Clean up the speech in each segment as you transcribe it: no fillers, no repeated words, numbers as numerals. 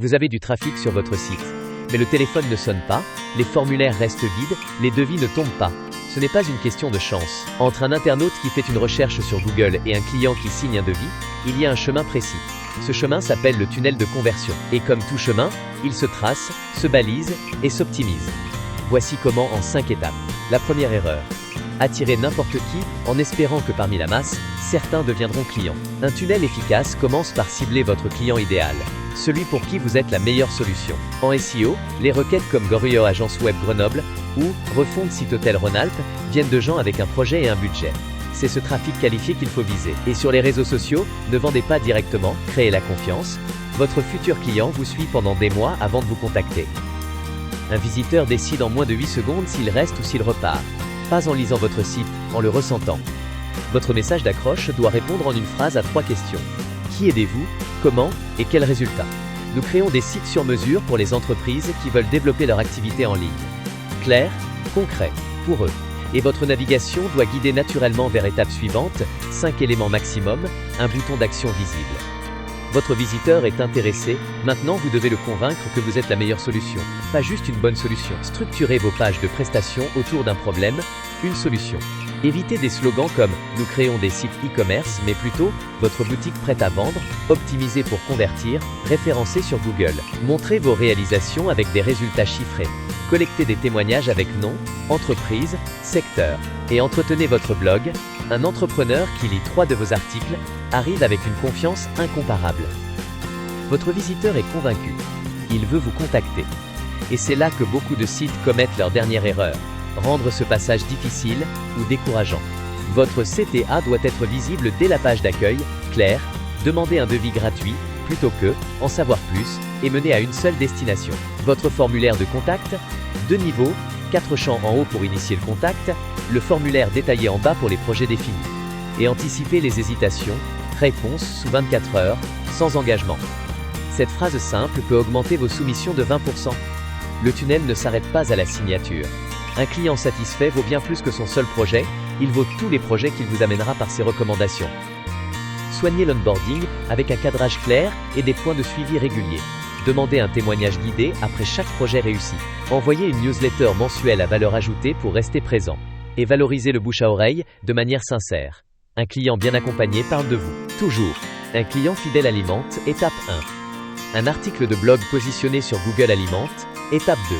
Vous avez du trafic sur votre site. Mais le téléphone ne sonne pas, les formulaires restent vides, les devis ne tombent pas. Ce n'est pas une question de chance. Entre un internaute qui fait une recherche sur Google et un client qui signe un devis, il y a un chemin précis. Ce chemin s'appelle le tunnel de conversion. Et comme tout chemin, il se trace, se balise et s'optimise. Voici comment en 5 étapes. La première erreur. Attirer n'importe qui en espérant que parmi la masse, certains deviendront clients. Un tunnel efficace commence par cibler votre client idéal, celui pour qui vous êtes la meilleure solution. En SEO, les requêtes comme Gorio Agence Web Grenoble ou Refonte Site Hôtel Rhône-Alpes viennent de gens avec un projet et un budget. C'est ce trafic qualifié qu'il faut viser. Et sur les réseaux sociaux, ne vendez pas directement, créez la confiance. Votre futur client vous suit pendant des mois avant de vous contacter. Un visiteur décide en moins de 8 secondes s'il reste ou s'il repart. Pas en lisant votre site, en le ressentant. Votre message d'accroche doit répondre en une phrase à 3 questions. Qui aidez-vous? Comment? Et quels résultats? Nous créons des sites sur mesure pour les entreprises qui veulent développer leur activité en ligne. Clair, concret, pour eux. Et votre navigation doit guider naturellement vers étape suivante, 5 éléments maximum, un bouton d'action visible. Votre visiteur est intéressé, maintenant vous devez le convaincre que vous êtes la meilleure solution, pas juste une bonne solution. Structurez vos pages de prestations autour d'un problème, une solution. Évitez des slogans comme « Nous créons des sites e-commerce » mais plutôt « Votre boutique prête à vendre, optimisée pour convertir, référencée sur Google ». Montrez vos réalisations avec des résultats chiffrés. Collectez des témoignages avec nom, entreprise, secteur. Et entretenez votre blog. Un entrepreneur qui lit 3 de vos articles arrive avec une confiance incomparable. Votre visiteur est convaincu. Il veut vous contacter. Et c'est là que beaucoup de sites commettent leur dernière erreur. Rendre ce passage difficile ou décourageant. Votre CTA doit être visible dès la page d'accueil, clair, demander un devis gratuit, plutôt que en savoir plus et mener à une seule destination. Votre formulaire de contact, 2 niveaux, 4 champs en haut pour initier le contact, le formulaire détaillé en bas pour les projets définis. Et anticiper les hésitations, réponse sous 24 heures, sans engagement. Cette phrase simple peut augmenter vos soumissions de 20%. Le tunnel ne s'arrête pas à la signature. Un client satisfait vaut bien plus que son seul projet, il vaut tous les projets qu'il vous amènera par ses recommandations. Soignez l'onboarding avec un cadrage clair et des points de suivi réguliers. Demandez un témoignage guidé après chaque projet réussi. Envoyez une newsletter mensuelle à valeur ajoutée pour rester présent. Et valorisez le bouche à oreille de manière sincère. Un client bien accompagné parle de vous. Toujours. Un client fidèle alimente, étape 1. Un article de blog positionné sur Google alimente, étape 2.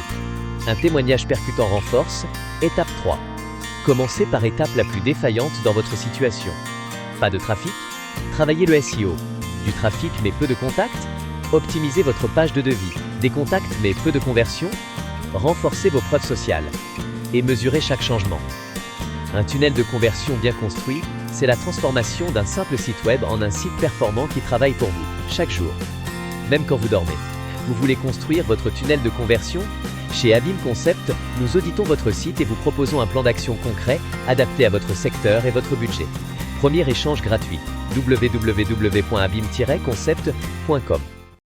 Un témoignage percutant renforce, étape 3. Commencez par étape la plus défaillante dans votre situation. Pas de trafic? Travaillez le SEO. Du trafic mais peu de contacts? Optimisez votre page de devis. Des contacts mais peu de conversions? Renforcez vos preuves sociales. Et mesurez chaque changement. Un tunnel de conversion bien construit, c'est la transformation d'un simple site web en un site performant qui travaille pour vous, chaque jour. Même quand vous dormez. Vous voulez construire votre tunnel de conversion? Chez Abim Concept, nous auditons votre site et vous proposons un plan d'action concret, adapté à votre secteur et votre budget. Premier échange gratuit. www.abim-concept.com